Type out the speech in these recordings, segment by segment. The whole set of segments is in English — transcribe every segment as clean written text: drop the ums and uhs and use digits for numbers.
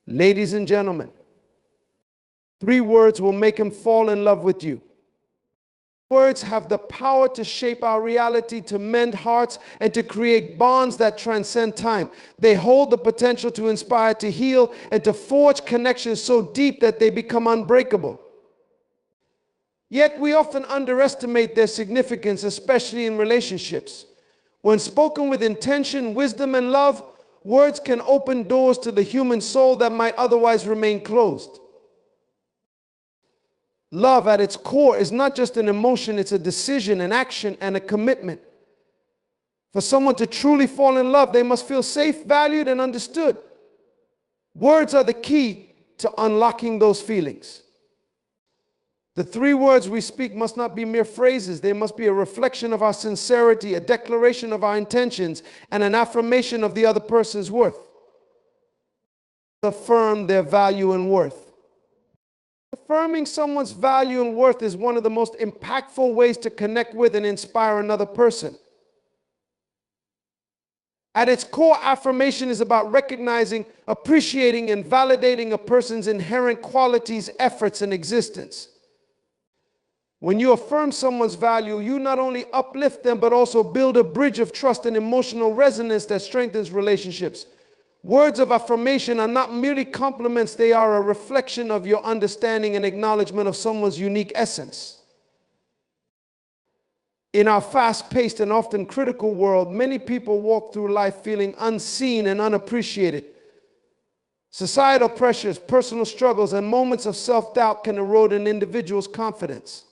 Ladies and gentlemen, 3 words will make him fall in love with you. Words have the power to shape our reality, to mend hearts, and to create bonds that transcend time. They hold the potential to inspire, to heal, and to forge connections so deep that they become unbreakable. Yet we often underestimate their significance, especially in relationships. When spoken with intention, wisdom, and love, words can open doors to the human soul that might otherwise remain closed. Love at its core is not just an emotion, it's a decision, an action, and a commitment. For someone to truly fall in love, they must feel safe, valued, and understood. Words are the key to unlocking those feelings. The 3 words we speak must not be mere phrases. They must be a reflection of our sincerity, a declaration of our intentions, and an affirmation of the other person's worth. Affirm their value and worth. Affirming someone's value and worth is one of the most impactful ways to connect with and inspire another person. At its core, affirmation is about recognizing, appreciating, and validating a person's inherent qualities, efforts, and existence. When you affirm someone's value, you not only uplift them, but also build a bridge of trust and emotional resonance that strengthens relationships. Words of affirmation are not merely compliments, they are a reflection of your understanding and acknowledgement of someone's unique essence. In our fast-paced and often critical world, many people walk through life feeling unseen and unappreciated. Societal pressures, personal struggles, and moments of self-doubt can erode an individual's confidence.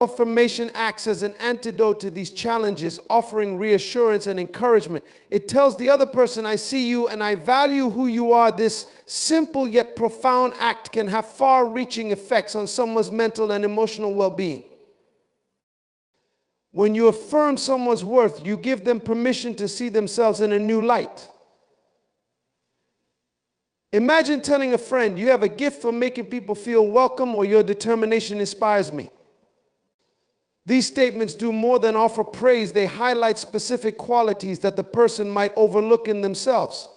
Affirmation acts as an antidote to these challenges, offering reassurance and encouragement. It tells the other person, I see you and I value who you are. This simple yet profound act can have far-reaching effects on someone's mental and emotional well-being. When you affirm someone's worth, you give them permission to see themselves in a new light. Imagine telling a friend, you have a gift for making people feel welcome, or your determination inspires me. These statements do more than offer praise. They highlight specific qualities that the person might overlook in themselves.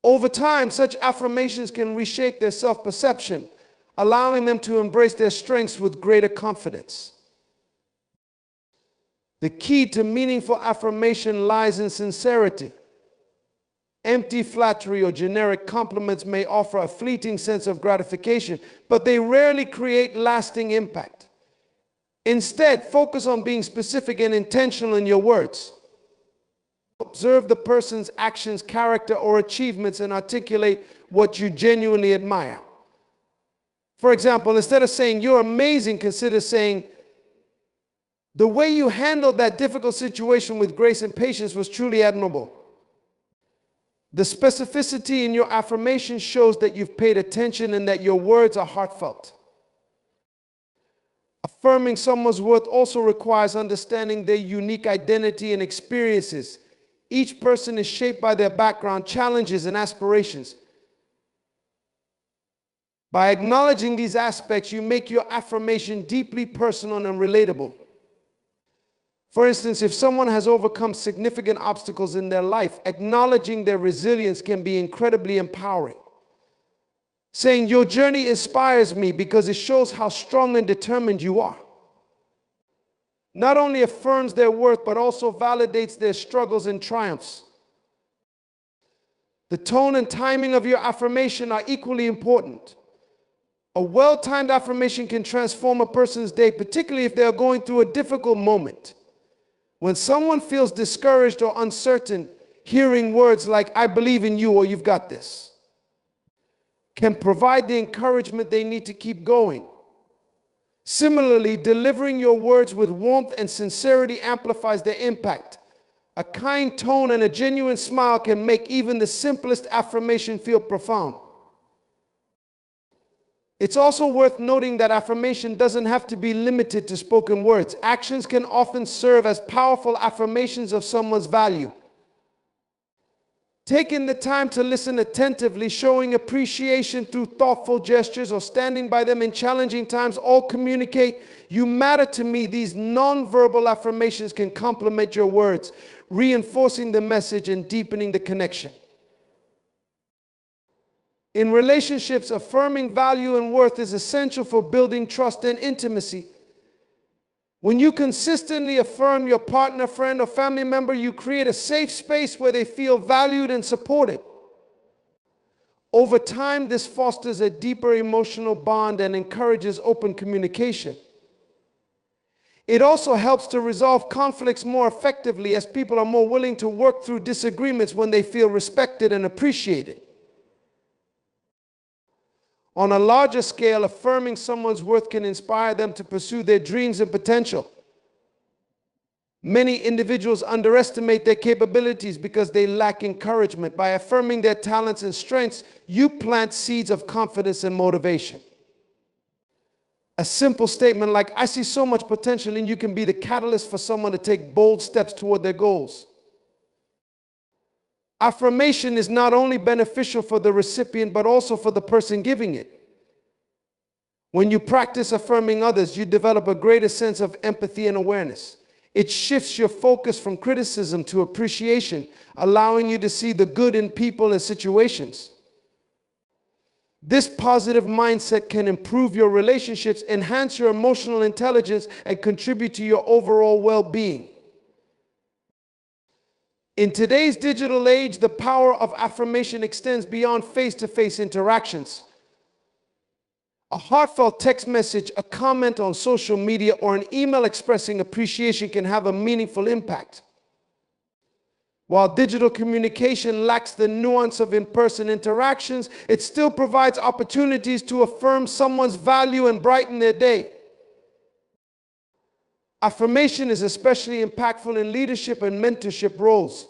Over time, such affirmations can reshape their self-perception, allowing them to embrace their strengths with greater confidence. The key to meaningful affirmation lies in sincerity. Empty flattery or generic compliments may offer a fleeting sense of gratification, but they rarely create lasting impact. Instead, focus on being specific and intentional in your words. Observe the person's actions, character, or achievements and articulate what you genuinely admire. For example, instead of saying, you're amazing, consider saying, the way you handled that difficult situation with grace and patience was truly admirable. The specificity in your affirmation shows that you've paid attention and that your words are heartfelt. Affirming someone's worth also requires understanding their unique identity and experiences. Each person is shaped by their background, challenges, and aspirations. By acknowledging these aspects, you make your affirmation deeply personal and relatable. For instance, if someone has overcome significant obstacles in their life, acknowledging their resilience can be incredibly empowering. Saying, your journey inspires me because it shows how strong and determined you are. Not only affirms their worth, but also validates their struggles and triumphs. The tone and timing of your affirmation are equally important. A well-timed affirmation can transform a person's day, particularly if they are going through a difficult moment. When someone feels discouraged or uncertain, hearing words like, I believe in you, or you've got this, can provide the encouragement they need to keep going. Similarly, delivering your words with warmth and sincerity amplifies their impact. A kind tone and a genuine smile can make even the simplest affirmation feel profound. It's also worth noting that affirmation doesn't have to be limited to spoken words. Actions can often serve as powerful affirmations of someone's value. Taking the time to listen attentively, showing appreciation through thoughtful gestures, or standing by them in challenging times all communicate, you matter to me. These non-verbal affirmations can complement your words, reinforcing the message and deepening the connection. In relationships, affirming value and worth is essential for building trust and intimacy. When you consistently affirm your partner, friend, or family member, you create a safe space where they feel valued and supported. Over time, this fosters a deeper emotional bond and encourages open communication. It also helps to resolve conflicts more effectively, as people are more willing to work through disagreements when they feel respected and appreciated. On a larger scale, affirming someone's worth can inspire them to pursue their dreams and potential. Many individuals underestimate their capabilities because they lack encouragement. By affirming their talents and strengths, you plant seeds of confidence and motivation. A simple statement like, "I see so much potential in you," can be the catalyst for someone to take bold steps toward their goals. Affirmation is not only beneficial for the recipient, but also for the person giving it. When you practice affirming others, you develop a greater sense of empathy and awareness. It shifts your focus from criticism to appreciation, allowing you to see the good in people and situations. This positive mindset can improve your relationships, enhance your emotional intelligence, and contribute to your overall well-being. In today's digital age, the power of affirmation extends beyond face-to-face interactions. A heartfelt text message, a comment on social media, or an email expressing appreciation can have a meaningful impact. While digital communication lacks the nuance of in-person interactions, it still provides opportunities to affirm someone's value and brighten their day. Affirmation is especially impactful in leadership and mentorship roles.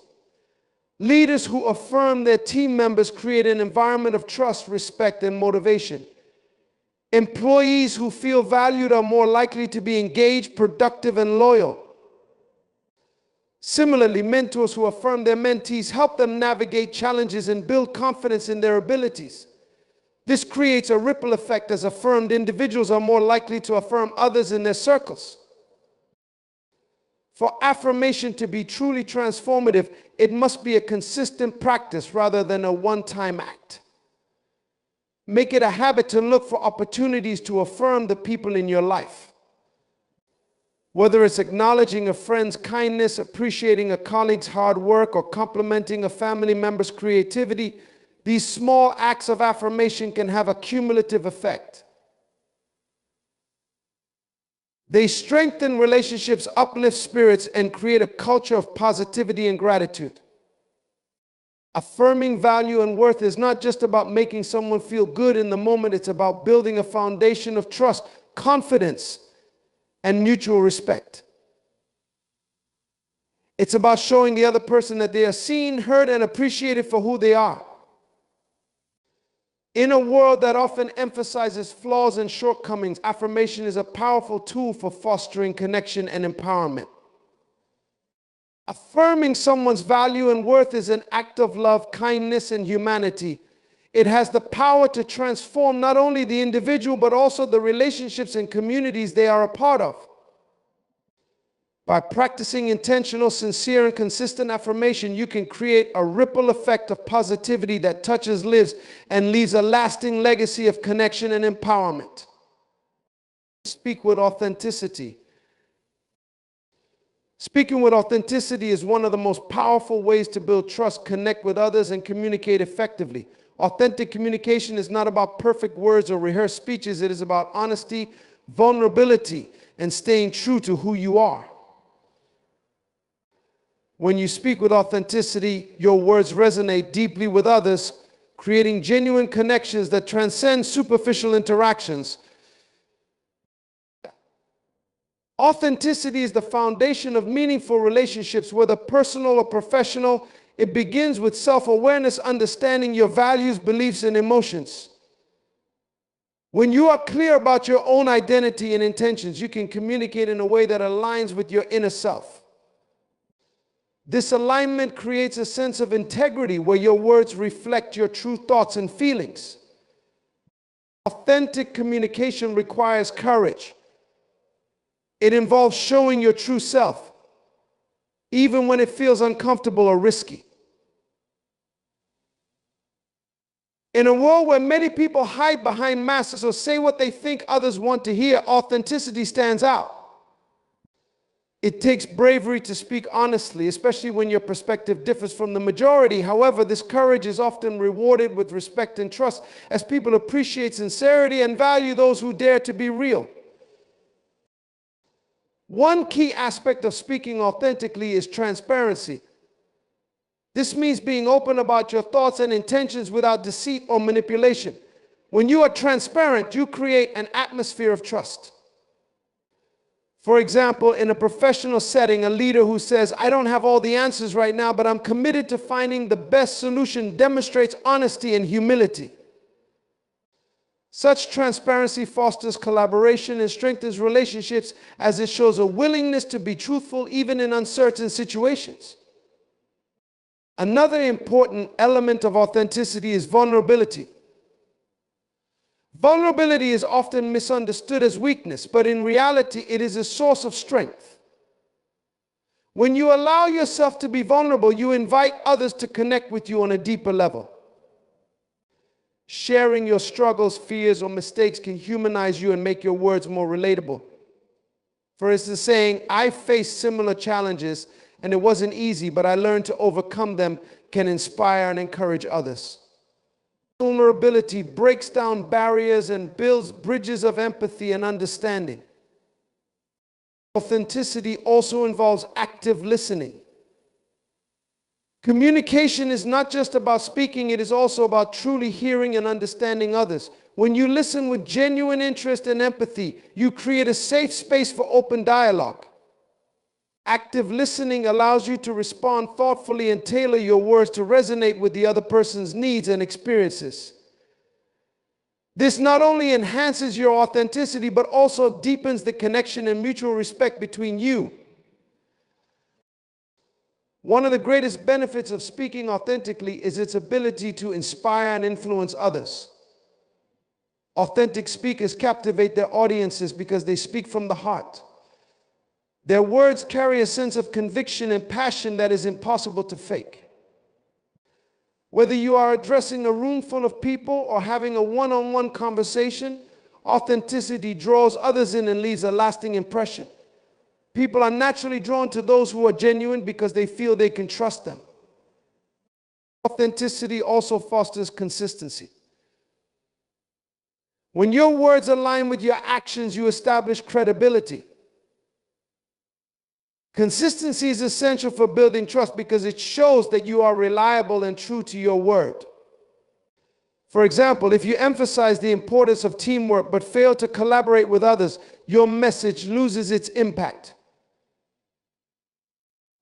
Leaders who affirm their team members create an environment of trust, respect, and motivation. Employees who feel valued are more likely to be engaged, productive, and loyal. Similarly, mentors who affirm their mentees help them navigate challenges and build confidence in their abilities. This creates a ripple effect, as affirmed individuals are more likely to affirm others in their circles. For affirmation to be truly transformative, it must be a consistent practice rather than a one-time act. Make it a habit to look for opportunities to affirm the people in your life. Whether it's acknowledging a friend's kindness, appreciating a colleague's hard work, or complimenting a family member's creativity, these small acts of affirmation can have a cumulative effect. They strengthen relationships, uplift spirits, and create a culture of positivity and gratitude. Affirming value and worth is not just about making someone feel good in the moment. It's about building a foundation of trust, confidence, and mutual respect. It's about showing the other person that they are seen, heard, and appreciated for who they are. In a world that often emphasizes flaws and shortcomings, affirmation is a powerful tool for fostering connection and empowerment. Affirming someone's value and worth is an act of love, kindness, and humanity. It has the power to transform not only the individual, but also the relationships and communities they are a part of. By practicing intentional, sincere, and consistent affirmation, you can create a ripple effect of positivity that touches lives and leaves a lasting legacy of connection and empowerment. Speak with authenticity. Speaking with authenticity is one of the most powerful ways to build trust, connect with others, and communicate effectively. Authentic communication is not about perfect words or rehearsed speeches. It is about honesty, vulnerability, and staying true to who you are. When you speak with authenticity, your words resonate deeply with others, creating genuine connections that transcend superficial interactions. Authenticity is the foundation of meaningful relationships, whether personal or professional. It begins with self-awareness, understanding your values, beliefs, and emotions. When you are clear about your own identity and intentions, you can communicate in a way that aligns with your inner self. This alignment creates a sense of integrity where your words reflect your true thoughts and feelings. Authentic communication requires courage. It involves showing your true self, even when it feels uncomfortable or risky. In a world where many people hide behind masks or say what they think others want to hear, authenticity stands out. It takes bravery to speak honestly, especially when your perspective differs from the majority. However, this courage is often rewarded with respect and trust, as people appreciate sincerity and value those who dare to be real. One key aspect of speaking authentically is transparency. This means being open about your thoughts and intentions without deceit or manipulation. When you are transparent, you create an atmosphere of trust. For example, in a professional setting, a leader who says, "I don't have all the answers right now, but I'm committed to finding the best solution," demonstrates honesty and humility. Such transparency fosters collaboration and strengthens relationships, as it shows a willingness to be truthful even in uncertain situations. Another important element of authenticity is vulnerability. Vulnerability is often misunderstood as weakness, but in reality, it is a source of strength. When you allow yourself to be vulnerable, you invite others to connect with you on a deeper level. Sharing your struggles, fears, or mistakes can humanize you and make your words more relatable. For instance, saying, "I faced similar challenges and it wasn't easy, but I learned to overcome them," can inspire and encourage others. Vulnerability breaks down barriers and builds bridges of empathy and understanding. Authenticity also involves active listening. Communication is not just about speaking, it is also about truly hearing and understanding others. When you listen with genuine interest and empathy, you create a safe space for open dialogue. Active listening allows you to respond thoughtfully and tailor your words to resonate with the other person's needs and experiences. This not only enhances your authenticity, but also deepens the connection and mutual respect between you. One of the greatest benefits of speaking authentically is its ability to inspire and influence others. Authentic speakers captivate their audiences because they speak from the heart. Their words carry a sense of conviction and passion that is impossible to fake. Whether you are addressing a room full of people or having a one-on-one conversation, authenticity draws others in and leaves a lasting impression. People are naturally drawn to those who are genuine because they feel they can trust them. Authenticity also fosters consistency. When your words align with your actions, you establish credibility. Consistency is essential for building trust because it shows that you are reliable and true to your word. For example, if you emphasize the importance of teamwork but fail to collaborate with others, your message loses its impact.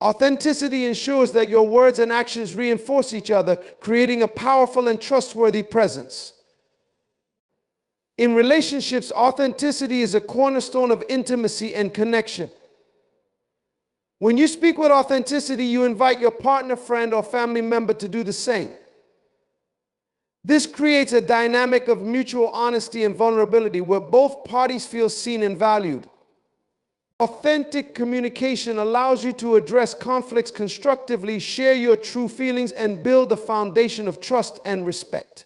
Authenticity ensures that your words and actions reinforce each other, creating a powerful and trustworthy presence. In relationships, authenticity is a cornerstone of intimacy and connection. When you speak with authenticity, you invite your partner, friend, or family member to do the same. This creates a dynamic of mutual honesty and vulnerability where both parties feel seen and valued. Authentic communication allows you to address conflicts constructively, share your true feelings, and build a foundation of trust and respect.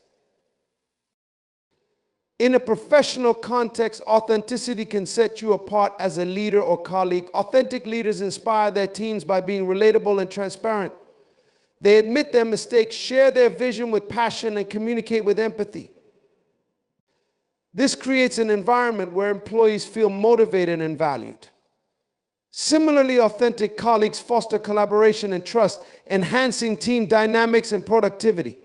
In a professional context, authenticity can set you apart as a leader or colleague. Authentic leaders inspire their teams by being relatable and transparent. They admit their mistakes, share their vision with passion, and communicate with empathy. This creates an environment where employees feel motivated and valued. Similarly, authentic colleagues foster collaboration and trust, enhancing team dynamics and productivity.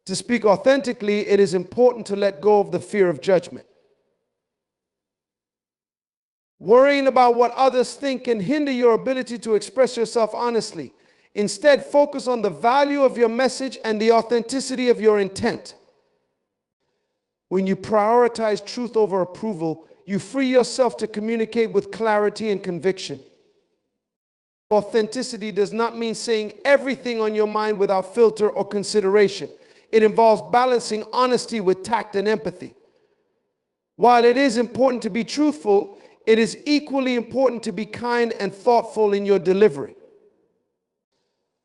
To speak authentically, it is important to let go of the fear of judgment. Worrying about what others think can hinder your ability to express yourself honestly. Instead, focus on the value of your message and the authenticity of your intent. When you prioritize truth over approval, you free yourself to communicate with clarity and conviction. Authenticity does not mean saying everything on your mind without filter or consideration. It involves balancing honesty with tact and empathy. While it is important to be truthful, it is equally important to be kind and thoughtful in your delivery.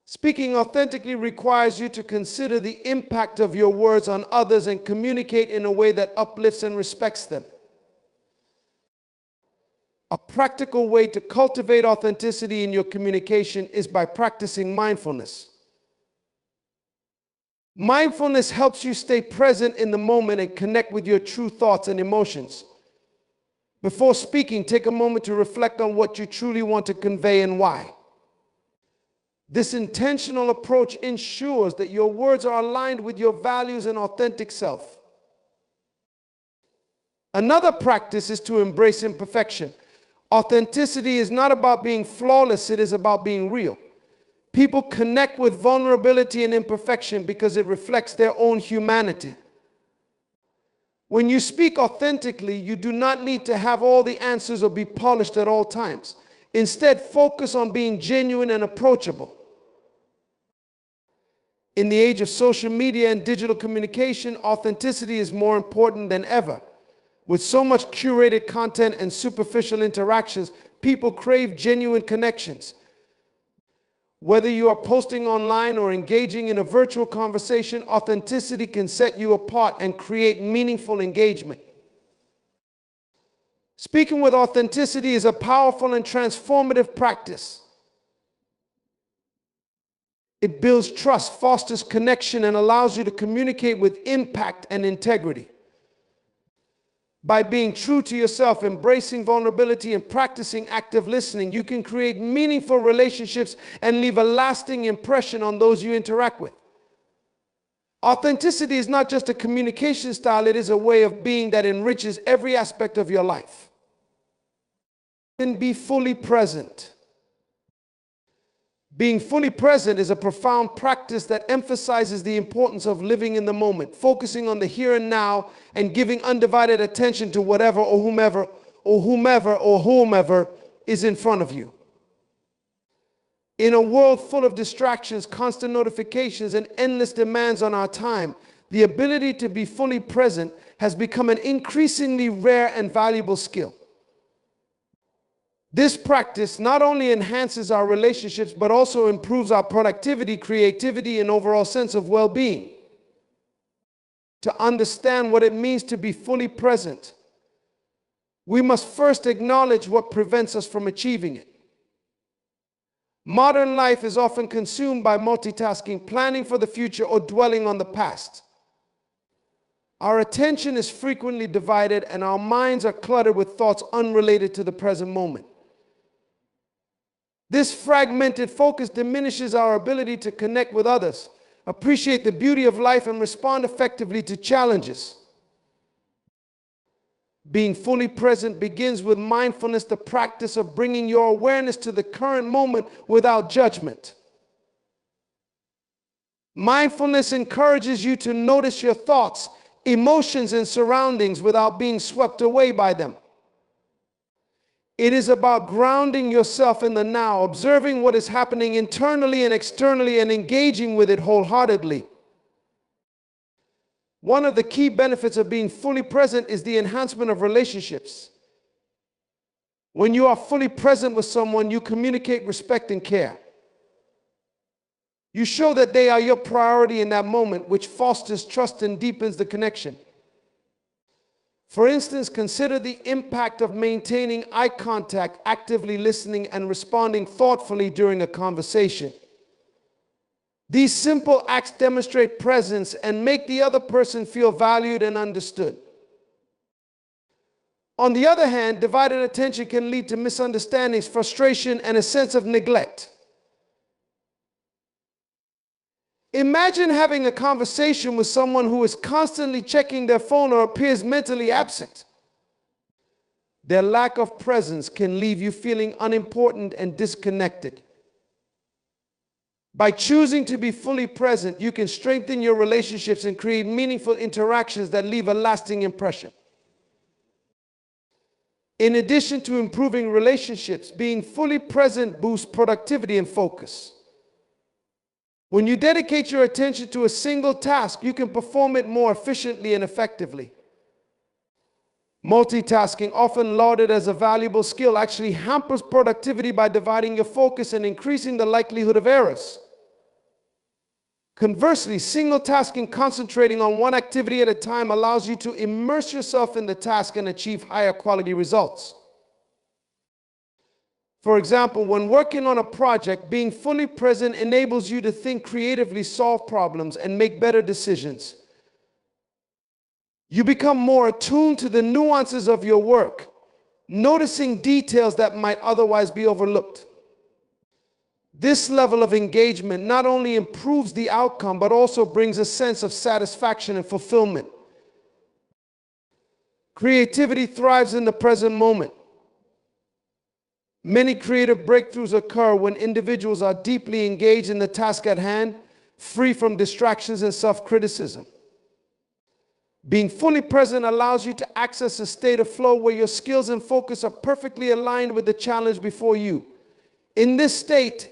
Speaking authentically requires you to consider the impact of your words on others and communicate in a way that uplifts and respects them. A practical way to cultivate authenticity in your communication is by practicing mindfulness. Mindfulness helps you stay present in the moment and connect with your true thoughts and emotions. Before speaking, take a moment to reflect on what you truly want to convey and why. This intentional approach ensures that your words are aligned with your values and authentic self. Another practice is to embrace imperfection. Authenticity is not about being flawless, it is about being real. People connect with vulnerability and imperfection because it reflects their own humanity. When you speak authentically, you do not need to have all the answers or be polished at all times. Instead, focus on being genuine and approachable. In the age of social media and digital communication, authenticity is more important than ever. With so much curated content and superficial interactions, people crave genuine connections. Whether you are posting online or engaging in a virtual conversation, authenticity can set you apart and create meaningful engagement. Speaking with authenticity is a powerful and transformative practice. It builds trust, fosters connection, and allows you to communicate with impact and integrity. By being true to yourself, embracing vulnerability, and practicing active listening, you can create meaningful relationships and leave a lasting impression on those you interact with. Authenticity is not just a communication style, it is a way of being that enriches every aspect of your life. And be fully present. Being fully present is a profound practice that emphasizes the importance of living in the moment, focusing on the here and now, and giving undivided attention to whatever or whomever is in front of you. In a world full of distractions, constant notifications, and endless demands on our time, the ability to be fully present has become an increasingly rare and valuable skill. This practice not only enhances our relationships, but also improves our productivity, creativity, and overall sense of well-being. To understand what it means to be fully present, we must first acknowledge what prevents us from achieving it. Modern life is often consumed by multitasking, planning for the future, or dwelling on the past. Our attention is frequently divided, and our minds are cluttered with thoughts unrelated to the present moment. This fragmented focus diminishes our ability to connect with others, appreciate the beauty of life, and respond effectively to challenges. Being fully present begins with mindfulness, the practice of bringing your awareness to the current moment without judgment. Mindfulness encourages you to notice your thoughts, emotions, and surroundings without being swept away by them. It is about grounding yourself in the now, observing what is happening internally and externally, and engaging with it wholeheartedly. One of the key benefits of being fully present is the enhancement of relationships. When you are fully present with someone, you communicate respect and care. You show that they are your priority in that moment, which fosters trust and deepens the connection. For instance, consider the impact of maintaining eye contact, actively listening, and responding thoughtfully during a conversation. These simple acts demonstrate presence and make the other person feel valued and understood. On the other hand, divided attention can lead to misunderstandings, frustration, and a sense of neglect. Imagine having a conversation with someone who is constantly checking their phone or appears mentally absent. Their lack of presence can leave you feeling unimportant and disconnected. By choosing to be fully present, you can strengthen your relationships and create meaningful interactions that leave a lasting impression. In addition to improving relationships, being fully present boosts productivity and focus. When you dedicate your attention to a single task, you can perform it more efficiently and effectively. Multitasking, often lauded as a valuable skill, actually hampers productivity by dividing your focus and increasing the likelihood of errors. Conversely, single tasking, concentrating on one activity at a time, allows you to immerse yourself in the task and achieve higher quality results. For example, when working on a project, being fully present enables you to think creatively, solve problems, and make better decisions. You become more attuned to the nuances of your work, noticing details that might otherwise be overlooked. This level of engagement not only improves the outcome, but also brings a sense of satisfaction and fulfillment. Creativity thrives in the present moment. Many creative breakthroughs occur when individuals are deeply engaged in the task at hand, free from distractions and self-criticism. Being fully present allows you to access a state of flow where your skills and focus are perfectly aligned with the challenge before you. In this state,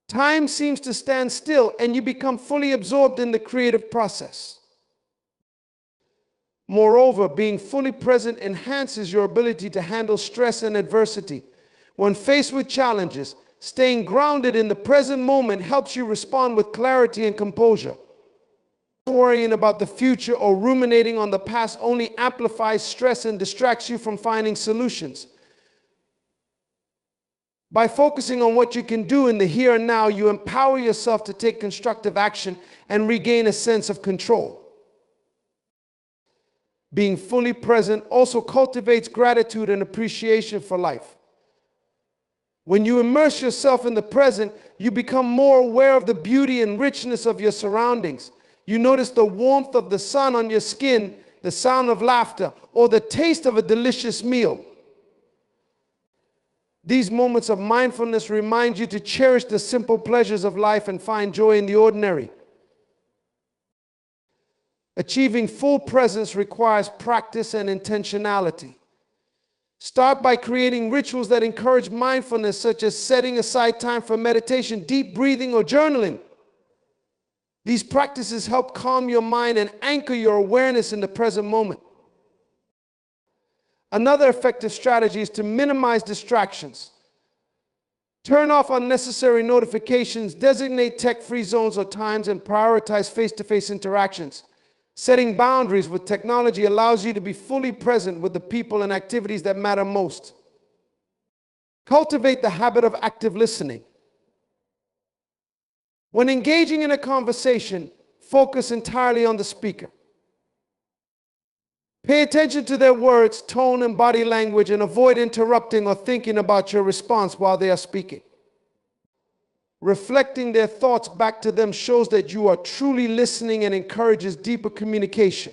time seems to stand still and you become fully absorbed in the creative process. Moreover, being fully present enhances your ability to handle stress and adversity. When faced with challenges, staying grounded in the present moment helps you respond with clarity and composure. Worrying about the future or ruminating on the past only amplifies stress and distracts you from finding solutions. By focusing on what you can do in the here and now, you empower yourself to take constructive action and regain a sense of control. Being fully present also cultivates gratitude and appreciation for life. When you immerse yourself in the present, you become more aware of the beauty and richness of your surroundings. You notice the warmth of the sun on your skin, the sound of laughter, or the taste of a delicious meal. These moments of mindfulness remind you to cherish the simple pleasures of life and find joy in the ordinary. Achieving full presence requires practice and intentionality. Start by creating rituals that encourage mindfulness, such as setting aside time for meditation, deep breathing, or journaling. These practices help calm your mind and anchor your awareness in the present moment. Another effective strategy is to minimize distractions. Turn off unnecessary notifications, designate tech-free zones or times, and prioritize face-to-face interactions. Setting boundaries with technology allows you to be fully present with the people and activities that matter most. Cultivate the habit of active listening. When engaging in a conversation, focus entirely on the speaker. Pay attention to their words, tone, and body language, and avoid interrupting or thinking about your response while they are speaking. Reflecting their thoughts back to them shows that you are truly listening and encourages deeper communication.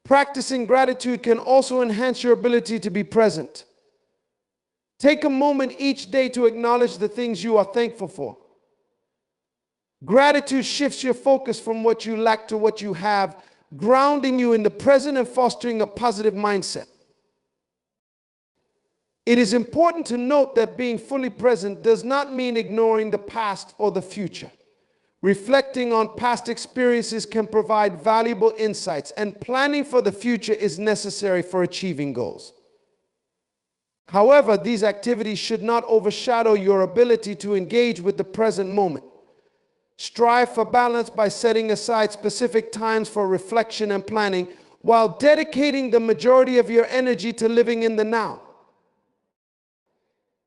Practicing gratitude can also enhance your ability to be present. Take a moment each day to acknowledge the things you are thankful for. Gratitude shifts your focus from what you lack to what you have, grounding you in the present and fostering a positive mindset. It is important to note that being fully present does not mean ignoring the past or the future. Reflecting on past experiences can provide valuable insights, and planning for the future is necessary for achieving goals. However, these activities should not overshadow your ability to engage with the present moment. Strive for balance by setting aside specific times for reflection and planning, while dedicating the majority of your energy to living in the now.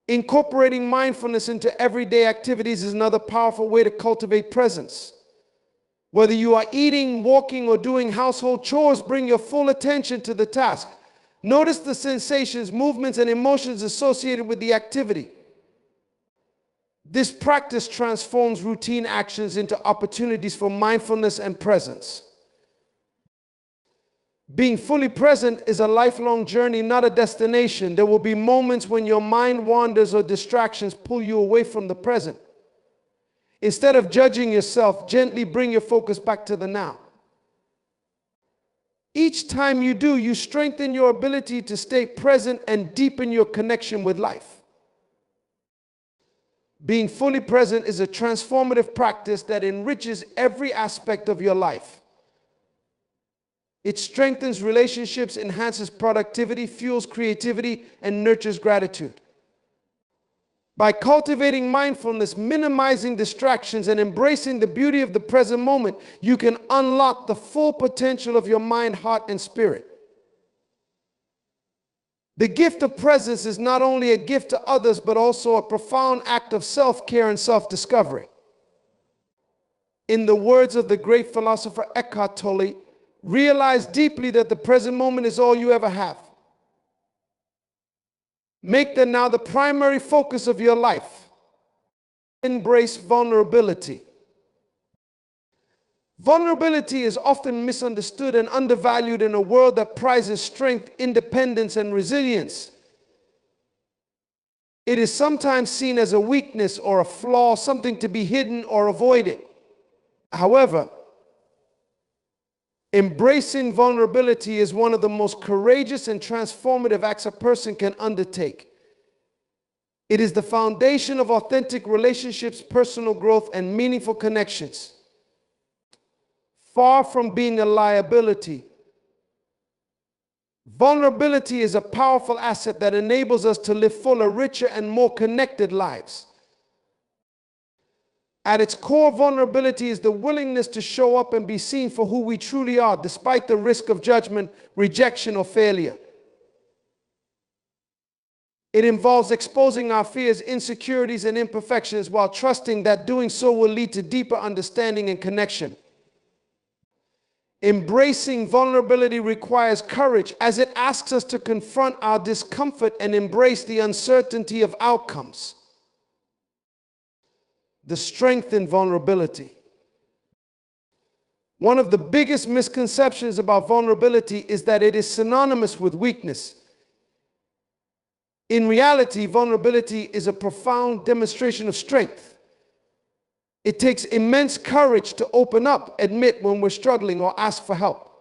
Incorporating mindfulness into everyday activities is another powerful way to cultivate presence. Whether you are eating, walking, or doing household chores, bring your full attention to the task. Notice the sensations, movements, and emotions associated with the activity. This practice transforms routine actions into opportunities for mindfulness and presence. Being fully present is a lifelong journey, not a destination. There will be moments when your mind wanders or distractions pull you away from the present. Instead of judging yourself, gently bring your focus back to the now. Each time you do, you strengthen your ability to stay present and deepen your connection with life. Being fully present is a transformative practice that enriches every aspect of your life. It strengthens relationships, enhances productivity, fuels creativity, and nurtures gratitude. By cultivating mindfulness, minimizing distractions, and embracing the beauty of the present moment, you can unlock the full potential of your mind, heart, and spirit. The gift of presence is not only a gift to others, but also a profound act of self-care and self-discovery. In the words of the great philosopher Eckhart Tolle, realize deeply that the present moment is all you ever have. Make that now the primary focus of your life. Embrace vulnerability. Vulnerability is often misunderstood and undervalued in a world that prizes strength, independence, and resilience. It is sometimes seen as a weakness or a flaw, something to be hidden or avoided. However, embracing vulnerability is one of the most courageous and transformative acts a person can undertake. It is the foundation of authentic relationships, personal growth, and meaningful connections. Far from being a liability, vulnerability is a powerful asset that enables us to live fuller, richer, and more connected lives. At its core, vulnerability is the willingness to show up and be seen for who we truly are, despite the risk of judgment, rejection, or failure. It involves exposing our fears, insecurities, and imperfections while trusting that doing so will lead to deeper understanding and connection. Embracing vulnerability requires courage, as it asks us to confront our discomfort and embrace the uncertainty of outcomes. The strength in vulnerability. One of the biggest misconceptions about vulnerability is that it is synonymous with weakness. In reality, vulnerability is a profound demonstration of strength. It takes immense courage to open up, admit when we're struggling, or ask for help.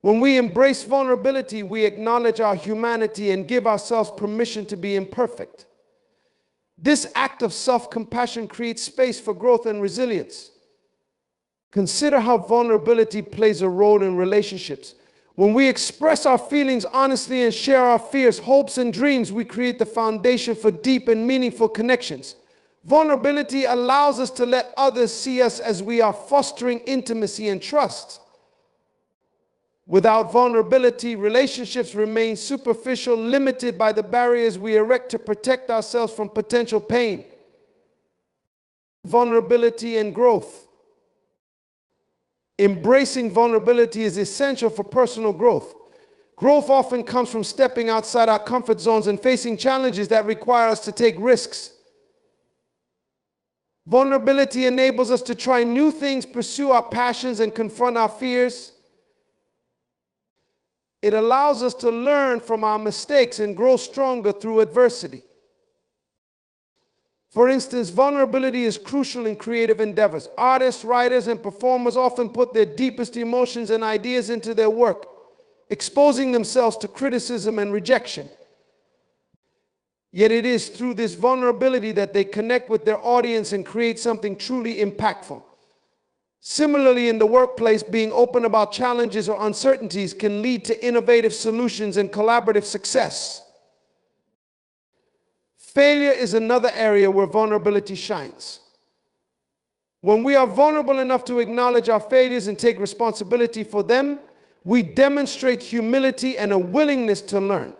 When we embrace vulnerability, we acknowledge our humanity and give ourselves permission to be imperfect. This act of self-compassion creates space for growth and resilience. Consider how vulnerability plays a role in relationships. When we express our feelings honestly and share our fears, hopes, and dreams, we create the foundation for deep and meaningful connections. Vulnerability allows us to let others see us as we are, fostering intimacy and trust. Without vulnerability, relationships remain superficial, limited by the barriers we erect to protect ourselves from potential pain. Vulnerability and growth. Embracing vulnerability is essential for personal growth. Growth often comes from stepping outside our comfort zones and facing challenges that require us to take risks. Vulnerability enables us to try new things, pursue our passions, and confront our fears. It allows us to learn from our mistakes and grow stronger through adversity. For instance, vulnerability is crucial in creative endeavors. Artists, writers, and performers often put their deepest emotions and ideas into their work, exposing themselves to criticism and rejection. Yet it is through this vulnerability that they connect with their audience and create something truly impactful. Similarly, in the workplace, being open about challenges or uncertainties can lead to innovative solutions and collaborative success. Failure is another area where vulnerability shines. When we are vulnerable enough to acknowledge our failures and take responsibility for them, we demonstrate humility and a willingness to learn.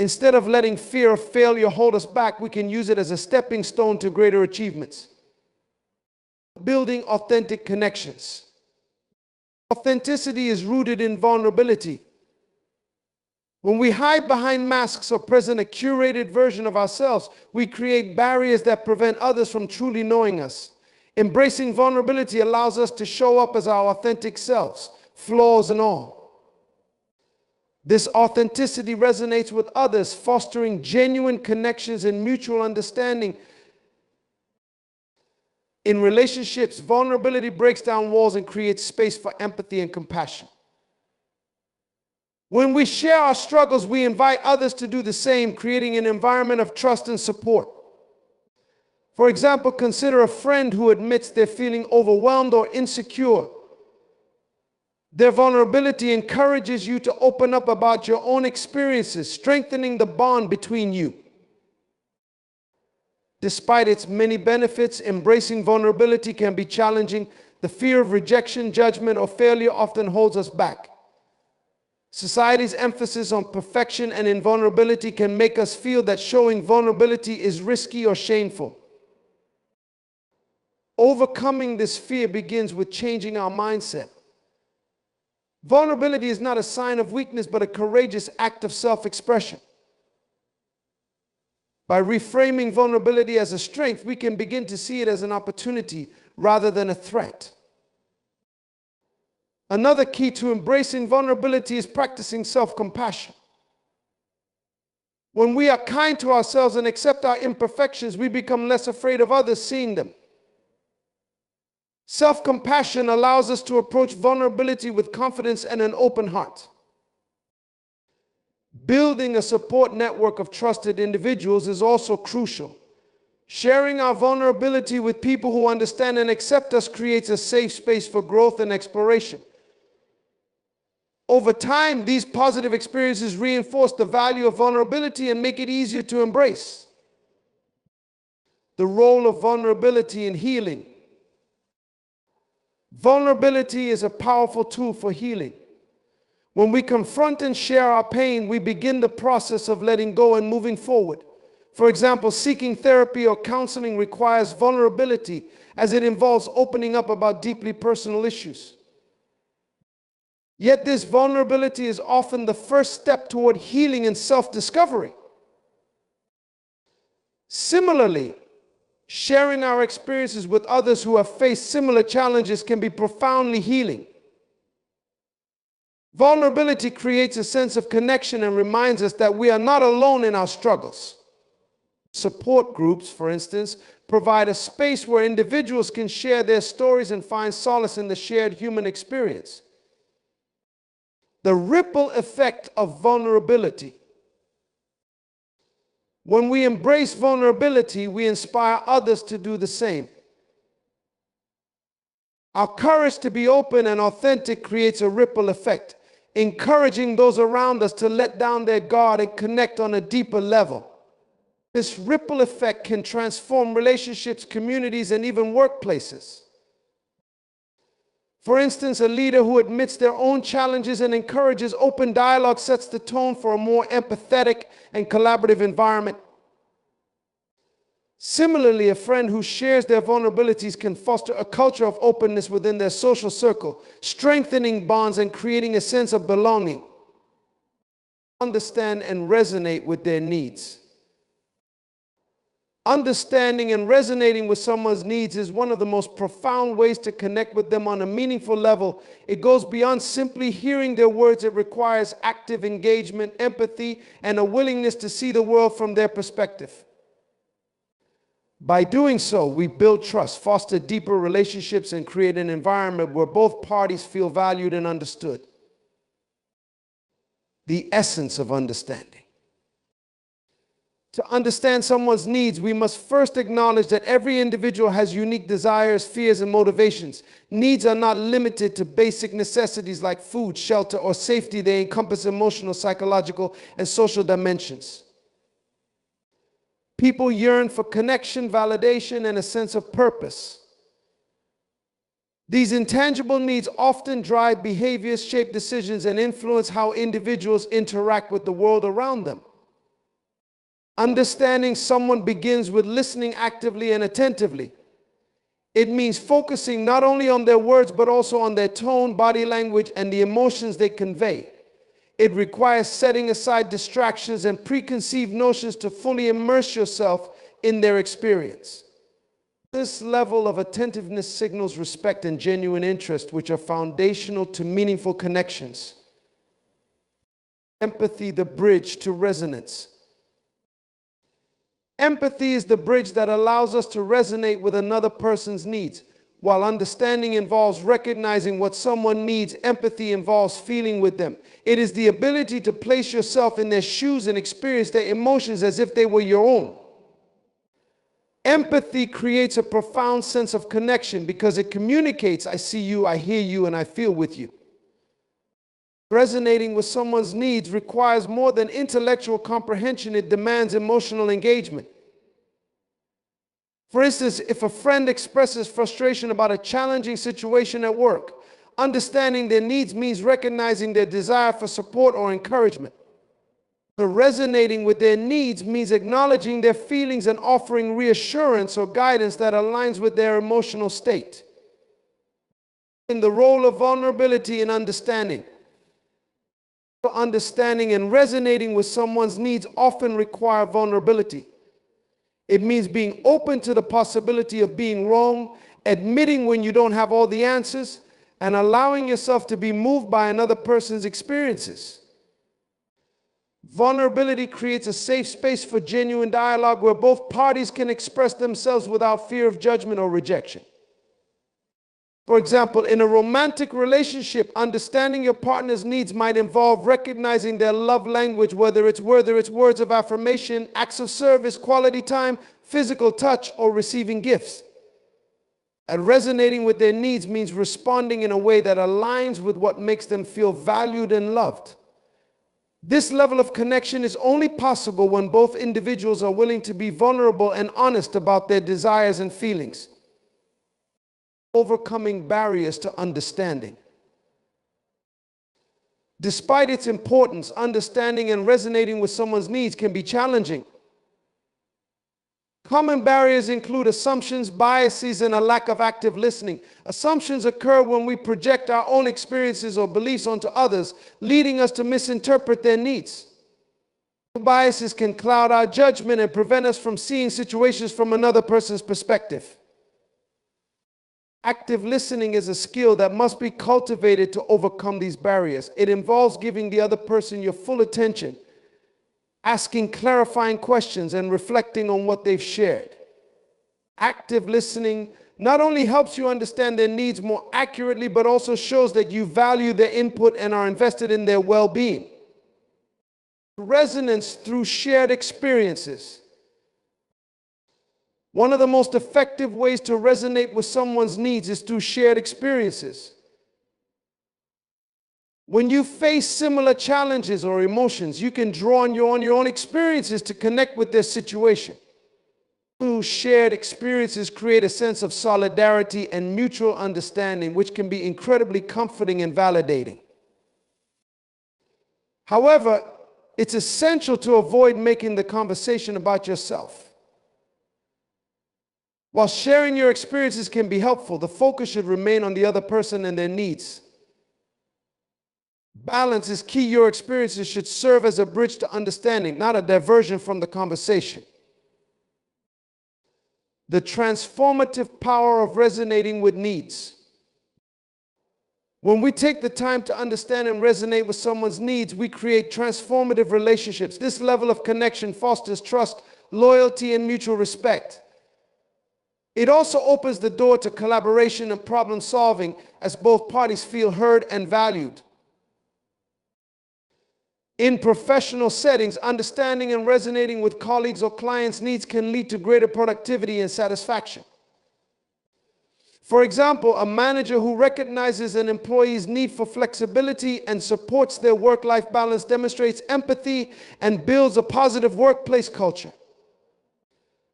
Instead of letting fear of failure hold us back, we can use it as a stepping stone to greater achievements. Building authentic connections. Authenticity is rooted in vulnerability. When we hide behind masks or present a curated version of ourselves, we create barriers that prevent others from truly knowing us. Embracing vulnerability allows us to show up as our authentic selves, flaws and all. This authenticity resonates with others, fostering genuine connections and mutual understanding. In relationships, vulnerability breaks down walls and creates space for empathy and compassion. When we share our struggles, we invite others to do the same, creating an environment of trust and support. For example, consider a friend who admits they're feeling overwhelmed or insecure. Their vulnerability encourages you to open up about your own experiences, strengthening the bond between you. Despite its many benefits, embracing vulnerability can be challenging. The fear of rejection, judgment, or failure often holds us back. Society's emphasis on perfection and invulnerability can make us feel that showing vulnerability is risky or shameful. Overcoming this fear begins with changing our mindset. Vulnerability is not a sign of weakness, but a courageous act of self-expression. By reframing vulnerability as a strength, we can begin to see it as an opportunity rather than a threat. Another key to embracing vulnerability is practicing self-compassion. When we are kind to ourselves and accept our imperfections, we become less afraid of others seeing them. Self-compassion allows us to approach vulnerability with confidence and an open heart. Building a support network of trusted individuals is also crucial. Sharing our vulnerability with people who understand and accept us creates a safe space for growth and exploration. Over time, these positive experiences reinforce the value of vulnerability and make it easier to embrace. The role of vulnerability in healing. Vulnerability is a powerful tool for healing. When we confront and share our pain, we begin the process of letting go and moving forward. For example, seeking therapy or counseling requires vulnerability, as it involves opening up about deeply personal issues. Yet this vulnerability is often the first step toward healing and self-discovery. Similarly, sharing our experiences with others who have faced similar challenges can be profoundly healing. Vulnerability creates a sense of connection and reminds us that we are not alone in our struggles. Support groups, for instance, provide a space where individuals can share their stories and find solace in the shared human experience. The ripple effect of vulnerability. When we embrace vulnerability, we inspire others to do the same. Our courage to be open and authentic creates a ripple effect, encouraging those around us to let down their guard and connect on a deeper level. This ripple effect can transform relationships, communities, and even workplaces. For instance, a leader who admits their own challenges and encourages open dialogue sets the tone for a more empathetic and collaborative environment. Similarly, a friend who shares their vulnerabilities can foster a culture of openness within their social circle, strengthening bonds and creating a sense of belonging. Understand and resonate with their needs. Understanding and resonating with someone's needs is one of the most profound ways to connect with them on a meaningful level. It goes beyond simply hearing their words. It requires active engagement, empathy, and a willingness to see the world from their perspective. By doing so, we build trust, foster deeper relationships, and create an environment where both parties feel valued and understood. The essence of understanding. To understand someone's needs, we must first acknowledge that every individual has unique desires, fears, and motivations. Needs are not limited to basic necessities like food, shelter, or safety. They encompass emotional, psychological, and social dimensions. People yearn for connection, validation, and a sense of purpose. These intangible needs often drive behaviors, shape decisions, and influence how individuals interact with the world around them. Understanding someone begins with listening actively and attentively. It means focusing not only on their words, but also on their tone, body language, and the emotions they convey. It requires setting aside distractions and preconceived notions to fully immerse yourself in their experience. This level of attentiveness signals respect and genuine interest, which are foundational to meaningful connections. Empathy, the bridge to resonance. Empathy is the bridge that allows us to resonate with another person's needs. While understanding involves recognizing what someone needs, empathy involves feeling with them. It is the ability to place yourself in their shoes and experience their emotions as if they were your own. Empathy creates a profound sense of connection because it communicates, I see you, I hear you, and I feel with you. Resonating with someone's needs requires more than intellectual comprehension. It demands emotional engagement. For instance, if a friend expresses frustration about a challenging situation at work, understanding their needs means recognizing their desire for support or encouragement. So resonating with their needs means acknowledging their feelings and offering reassurance or guidance that aligns with their emotional state. In the role of vulnerability and understanding. Understanding and resonating with someone's needs often require vulnerability. It means being open to the possibility of being wrong, admitting when you don't have all the answers, and allowing yourself to be moved by another person's experiences. Vulnerability creates a safe space for genuine dialogue where both parties can express themselves without fear of judgment or rejection. For example, in a romantic relationship, understanding your partner's needs might involve recognizing their love language, whether it's words of affirmation, acts of service, quality time, physical touch, or receiving gifts. And resonating with their needs means responding in a way that aligns with what makes them feel valued and loved. This level of connection is only possible when both individuals are willing to be vulnerable and honest about their desires and feelings. Overcoming barriers to understanding. Despite its importance, understanding and resonating with someone's needs can be challenging. Common barriers include assumptions, biases, and a lack of active listening. Assumptions occur when we project our own experiences or beliefs onto others, leading us to misinterpret their needs. Biases can cloud our judgment and prevent us from seeing situations from another person's perspective. Active listening is a skill that must be cultivated to overcome these barriers. It involves giving the other person your full attention, asking clarifying questions, and reflecting on what they've shared. Active listening not only helps you understand their needs more accurately, but also shows that you value their input and are invested in their well-being. Resonance through shared experiences. One of the most effective ways to resonate with someone's needs is through shared experiences. When you face similar challenges or emotions, you can draw on your own experiences to connect with their situation. Shared experiences create a sense of solidarity and mutual understanding, which can be incredibly comforting and validating. However, it's essential to avoid making the conversation about yourself. While sharing your experiences can be helpful, the focus should remain on the other person and their needs. Balance is key. Your experiences should serve as a bridge to understanding, not a diversion from the conversation. The transformative power of resonating with needs. When we take the time to understand and resonate with someone's needs, we create transformative relationships. This level of connection fosters trust, loyalty, and mutual respect. It also opens the door to collaboration and problem solving as both parties feel heard and valued. In professional settings, understanding and resonating with colleagues or clients' needs can lead to greater productivity and satisfaction. For example, a manager who recognizes an employee's need for flexibility and supports their work-life balance demonstrates empathy and builds a positive workplace culture.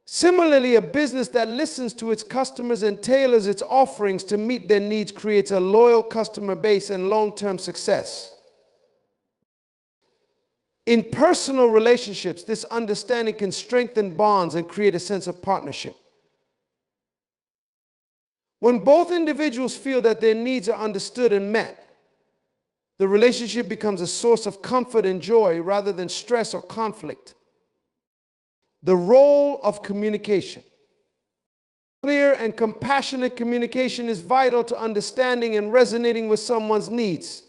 Similarly, a business that listens to its customers and tailors its offerings to meet their needs creates a loyal customer base and long-term success. In personal relationships, this understanding can strengthen bonds and create a sense of partnership. When both individuals feel that their needs are understood and met, the relationship becomes a source of comfort and joy rather than stress or conflict. The role of communication. Clear and compassionate communication is vital to understanding and resonating with someone's needs.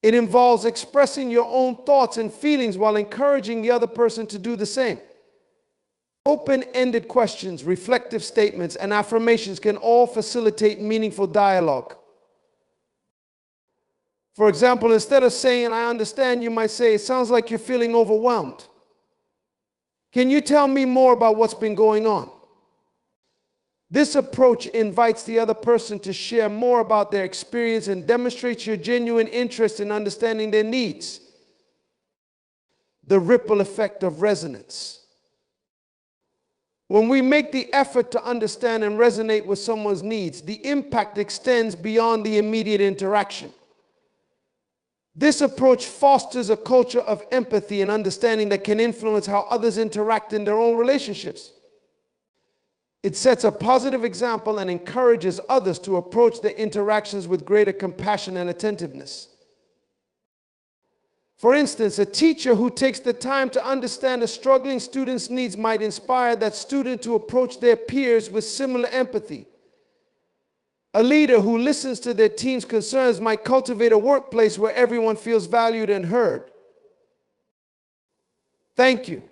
It involves expressing your own thoughts and feelings while encouraging the other person to do the same. Open-ended questions, reflective statements, and affirmations can all facilitate meaningful dialogue. For example, instead of saying, "I understand," you might say, "It sounds like you're feeling overwhelmed. Can you tell me more about what's been going on?" This approach invites the other person to share more about their experience and demonstrates your genuine interest in understanding their needs. The ripple effect of resonance. When we make the effort to understand and resonate with someone's needs, the impact extends beyond the immediate interaction. This approach fosters a culture of empathy and understanding that can influence how others interact in their own relationships. It sets a positive example and encourages others to approach their interactions with greater compassion and attentiveness. For instance, a teacher who takes the time to understand a struggling student's needs might inspire that student to approach their peers with similar empathy. A leader who listens to their team's concerns might cultivate a workplace where everyone feels valued and heard. Thank you.